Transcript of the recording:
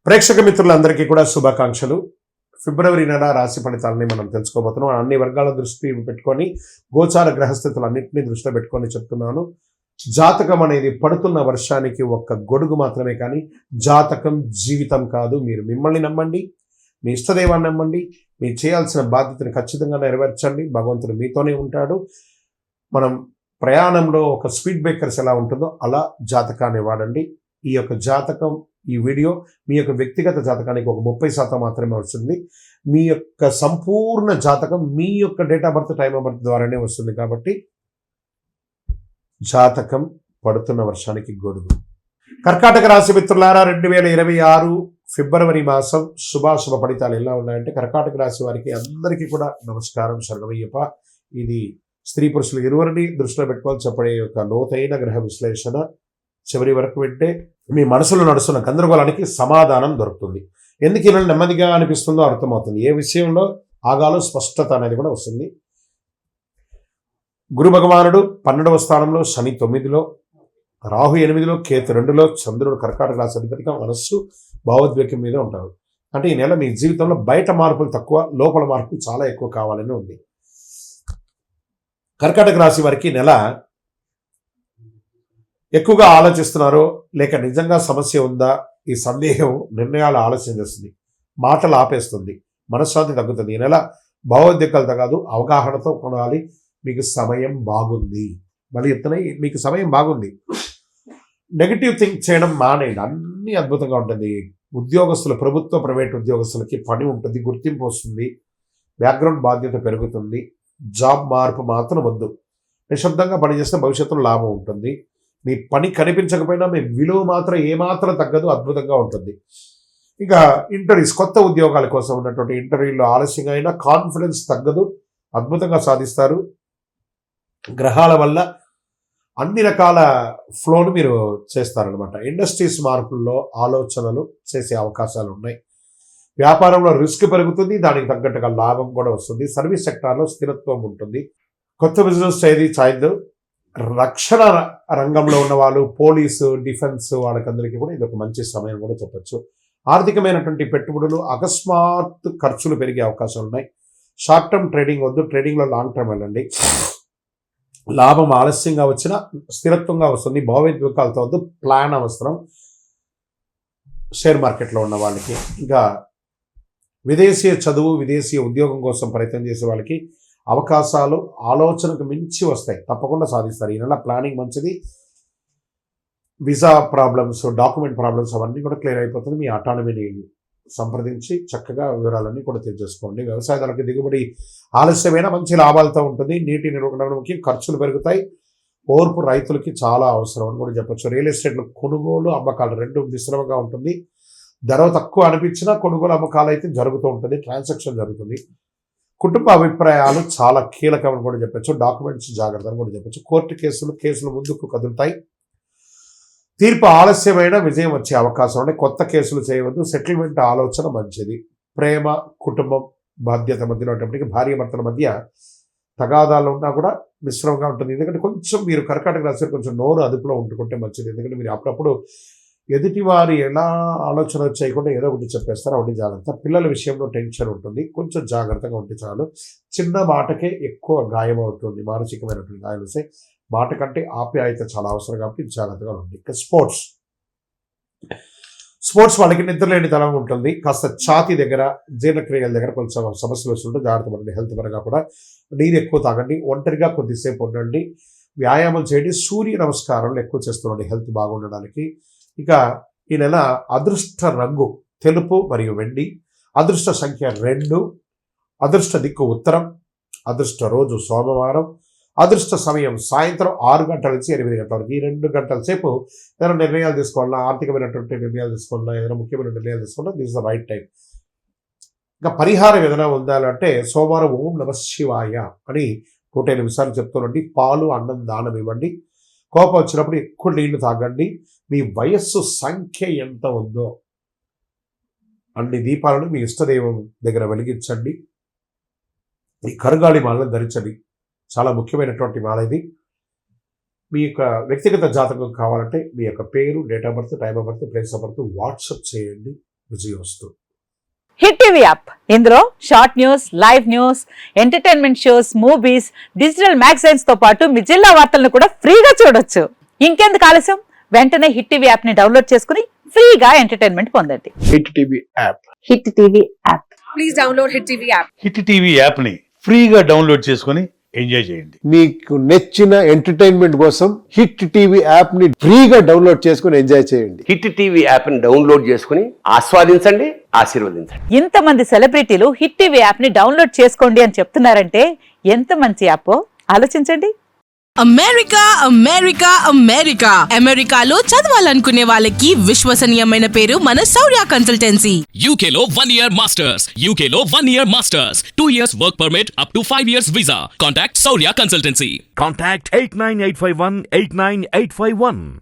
ప్రేక్షక మిత్రులందరికీ కూడా శుభాకాంక్షలు. ఫిబ్రవరి నెల రాశి ఫలితాలని మనం తెలుసుకోబోతున్నాం. అన్ని వర్గాల దృష్టి పెట్టుకొని గోచార గ్రహస్థితులన్నింటినీ దృష్టిలో పెట్టుకొని చెప్తున్నాను. జాతకం అనేది పడుతున్న వర్షానికి ఒక్క గొడుగు మాత్రమే, కానీ జాతకం జీవితం కాదు. మీరు మిమ్మల్ని నమ్మండి, మీ ఇష్టదైవాన్ని నమ్మండి, మీరు చేయాల్సిన బాధ్యతను ఖచ్చితంగా నెరవేర్చండి. భగవంతుడు మీతోనే ఉంటాడు. మనం ప్రయాణంలో ఒక స్పీడ్ బ్రేకర్స్ ఎలా ఉంటుందో అలా జాతకాన్ని వాడండి. ఈ యొక్క జాతకం, ఈ వీడియో మీ యొక్క వ్యక్తిగత జాతకానికి ఒక 30% మాత్రమే వస్తుంది. మీ యొక్క సంపూర్ణ జాతకం మీ యొక్క date of birth, time of birth ద్వారానే వస్తుంది. కాబట్టి జాతకం పడుతున్న వర్షానికి గొడుగు. కర్కాటక రాశి మిత్రులారా, 2026 ఫిబ్రవరి మాసం శుభాశుభ ఫలితాలు ఎలా ఉన్నాయంటే, కర్కాటక రాశి వారికి అందరికీ కూడా నమస్కారం, శరణమయ్యప్ప. ఇది స్త్రీ పురుషులు ఇరువురిని దృష్టిలో పెట్టుకోవాలి చెప్పడే యొక్క లోతైన గ్రహ విశ్లేషణ. చివరి వరకు వింటే మీ మనసులో నడుస్తున్న గందరగోళానికి సమాధానం దొరుకుతుంది. ఎందుకు ఇలా నెమ్మదిగా అనిపిస్తుందో అర్థమవుతుంది. ఏ విషయంలో ఆగాలో స్పష్టత అనేది కూడా వస్తుంది. గురు భగవానుడు 12వ స్థానంలో, శని 9లో, రాహు 8లో, కేతు 2లో, చంద్రుడు కర్కాటక రాశి అధిపతిగా మనస్సు భావోద్వేగం మీద ఉంటారు. అంటే ఈ నెల మీ జీవితంలో బయట మార్పులు తక్కువ, లోపల మార్పులు చాలా ఎక్కువ కావాలని ఉంది. కర్కాటక రాశి వారికి నెల ఎక్కువగా ఆలోచిస్తున్నారో లేక నిజంగా సమస్య ఉందా, ఈ సందేహం నిర్ణయాలు ఆలస్యం చేస్తుంది, మాటలు ఆపేస్తుంది, మనశ్శాంతి తగ్గుతుంది. ఈ నెల భావోద్వేగాలు తగ్గదు, అవగాహనతో కొనాలి. మీకు సమయం బాగుంది, మళ్ళీ చెప్తున్నాయి, మీకు సమయం బాగుంది. నెగిటివ్ థింక్ చేయడం మానేయండి, అన్నీ అద్భుతంగా ఉంటుంది. ఉద్యోగస్తులు, ప్రభుత్వ ప్రైవేట్ ఉద్యోగస్తులకి పని ఉంటుంది, గుర్తింపు వస్తుంది, బ్యాక్గ్రౌండ్ బాధ్యత పెరుగుతుంది. జాబ్ మార్పు మాత్రం వద్దు, నిశ్శబ్దంగా పనిచేస్తే భవిష్యత్తులో లాభం ఉంటుంది. మీ పని కనిపించకపోయినా మీ విలువ మాత్రం ఏమాత్రం తగ్గదు, అద్భుతంగా ఉంటుంది. ఇంకా ఇంటర్వ్యూస్, కొత్త ఉద్యోగాల కోసం ఉన్నటువంటి ఇంటర్వ్యూలో ఆలస్యంగా అయినా కాన్ఫిడెన్స్ తగ్గదు, అద్భుతంగా సాధిస్తారు. గ్రహాల వల్ల అన్ని రకాల ఫ్లోను మీరు చేస్తారనమాట. ఇండస్ట్రీస్ మార్పుల్లో ఆలోచనలు చేసే అవకాశాలు ఉన్నాయి. వ్యాపారంలో రిస్క్ పెరుగుతుంది, దానికి తగ్గట్టుగా లాభం కూడా వస్తుంది. సర్వీస్ సెక్టార్లో స్థిరత్వం ఉంటుంది. కొత్త బిజినెస్ ఏది చాయిద్దు. రక్షణ రంగంలో ఉన్న వాళ్ళు, పోలీసు, డిఫెన్స్ వాళ్ళకందరికీ కూడా ఇది ఒక మంచి సమయం కూడా చెప్పచ్చు. ఆర్థికమైనటువంటి పెట్టుబడులు, అకస్మాత్ ఖర్చులు పెరిగే అవకాశాలు ఉన్నాయి. షార్ట్ టర్మ్ ట్రేడింగ్ వద్దు, ట్రేడింగ్లో లాంగ్ టర్మ్ వెళ్ళండి. లాభం ఆలస్యంగా వచ్చినా స్థిరత్వంగా వస్తుంది. భావోద్వేగాలతో వద్దు, ప్లాన్ అవసరం షేర్ మార్కెట్లో ఉన్న వాళ్ళకి. ఇంకా విదేశీయ చదువు, విదేశీయ ఉద్యోగం కోసం ప్రయత్నం చేసే వాళ్ళకి అవకాశాలు ఆలోచనకు మించి వస్తాయి, తప్పకుండా సాధిస్తారు. ఈ నెల ప్లానింగ్ మంచిది. వీసా ప్రాబ్లమ్స్, డాక్యుమెంట్ ప్రాబ్లమ్స్ అవన్నీ కూడా క్లియర్ అయిపోతుంది. మీ అటానమీని సంప్రదించి చక్కగా వివరాలన్నీ కూడా తెలియజేసుకోండి. వ్యవసాయదారులకు దిగుబడి ఆలస్యమైన మంచి లాభాలతో ఉంటుంది. నీటి నిర్వహణకి ఖర్చులు పెరుగుతాయి. ఓర్పు రైతులకి చాలా అవసరం అని కూడా చెప్పచ్చు. రియల్ ఎస్టేట్లో కొనుగోలు, అమ్మకాలు రెండు మిశ్రమంగా ఉంటుంది. ధర తక్కువ అనిపించినా కొనుగోలు అమ్మకాలు అయితే జరుగుతూ ఉంటుంది, ట్రాన్సాక్షన్ జరుగుతుంది. కుటుంబ అభిప్రాయాలు చాలా కీలకమని కూడా చెప్పచ్చు. డాక్యుమెంట్స్ జాగ్రత్త అని కూడా చెప్పచ్చు. కోర్టు కేసులు ముందుకు కదులుతాయి. తీర్పు ఆలస్యమైన విజయం వచ్చే అవకాశం ఉంటే కొత్త కేసులు చేయవద్దు. సెటిల్మెంట్ ఆలోచన మంచిది. ప్రేమ, కుటుంబం, బాధ్యత మధ్యలో ఉన్నప్పటికీ భార్య భర్తల మధ్య తగాదాలు ఉన్నా కూడా మిశ్రమంగా ఉంటుంది. ఎందుకంటే కొంచెం మీరు కర్కాటక రాశి కొంచెం నోరు అదుపులో ఉంటుకుంటే మంచిది. ఎందుకంటే మీరు అప్పుడప్పుడు ఎదుటి వారి ఎలా ఆలోచన చేయకుండా ఏదో ఒకటి చెప్పేస్తారు, ఒకటి జాగ్రత్త. పిల్లల విషయంలో టెన్షన్ ఉంటుంది, కొంచెం జాగ్రత్తగా ఉంటే చాలు. చిన్న మాటకే ఎక్కువ గాయం అవుతుంది, మానసికమైనటువంటి గాయం వస్తే. మాట కంటే ఆప్యాయత చాలా అవసరం కాబట్టి జాగ్రత్తగా ఉంటుంది. ఇంకా స్పోర్ట్స్ వాళ్ళకి నిద్రలేని తలం ఉంటుంది. కాస్త ఛాతీ దగ్గర, జీర్ణక్రియల దగ్గర కొంచెం సమస్యలు వస్తుంటే జాగ్రత్త పడండి. హెల్త్ పరంగా కూడా నీరు ఎక్కువ తాగండి, ఒంటరిగా కొద్దిసేపు ఉండండి, వ్యాయామం చేయండి, సూర్య నమస్కారాలు ఎక్కువ చేస్తుండండి హెల్త్ బాగుండడానికి. ఇక ఈ నెల అదృష్ట రంగు తెలుపు మరియు వెండి, అదృష్ట సంఖ్య 2, అదృష్ట దిక్కు ఉత్తరం, అదృష్ట రోజు సోమవారం, అదృష్ట సమయం సాయంత్రం 6 గంటల నుంచి 8 గంటల వరకు. ఈ 2 గంటల సేపు ఏదైనా నిర్ణయాలు తీసుకోవాలన్నా, ఆర్థికమైనటువంటి నిర్ణయాలు తీసుకోవాలన్నా, ఏదైనా ముఖ్యమైన నిర్ణయాలు తీసుకోవాలన్నా this is the right time. ఇంకా పరిహారం ఏదైనా ఉండాలంటే సోమవారం ఓం నమ శివాయ అని 108 సార్లు చెప్తానండి. పాలు, అన్నం దానం ఇవ్వండి. కోపం వచ్చినప్పుడు ఎక్కువ నీళ్లు తాగండి. మీ వయస్సు సంఖ్య ఎంత ఉందో అన్ని దీపాలను మీ ఇష్టదైవం దగ్గర వెలిగించండి. ఈ కరుగాలి మాలను ధరించండి, చాలా ముఖ్యమైనటువంటి మాల ఇది. మీ యొక్క వ్యక్తిగత జాతకం కావాలంటే మీ యొక్క పేరు, date of birth, time of birth, place of birth WhatsApp చేయండి. విజయోస్తు. హిట్ టీవీ యాప్, ఇందులో short news, live news, entertainment shows, movies, digital magazines తో పాటు మీ జిల్లా వార్తలను కూడా ఫ్రీగా చూడొచ్చు. ఇంకెందుకు ఆలస్యం, వెంటనే హిట్ టీవీ యాప్ ని డౌన్లోడ్ చేసుకుని ఫ్రీగా ఎంటర్టైన్మెంట్ పొందండి. Hit TV app. Hit TV app. Please download Hit TV app. Hit TV యాప్ని ఫ్రీగా డౌన్లోడ్ చేసుకొని ఎంజాయ్ చేయండి. మీకు నచ్చిన ఎంటర్టైన్మెంట్ కోసం హిట్ టీవీ యాప్ ని ఫ్రీగా డౌన్లోడ్ చేసుకుని ఎంజాయ్ చేయండి. హిట్ టీవీ యాప్ని డౌన్లోడ్ చేసుకుని ఆస్వాదించండి, ఆశీర్వదించండి. ఇంతమంది సెలబ్రిటీలు హిట్ టీవీ యాప్ ని డౌన్లోడ్ చేసుకోండి అని చెప్తున్నారంటే ఎంత మంచి యాప్ ఆలోచించండి. అమెరికా అమెరికా అమెరికా అమెరికాలో చదవాలనుకునే వాళ్ళకి విశ్వసనీయమైన పేరు మన శౌర్య కన్సల్టెన్సీ. UK లో 1 year masters, UK లో 1 year masters, 2 years work permit up to 5 years visa. Contact Saurya Consultancy. Contact 89851 89851.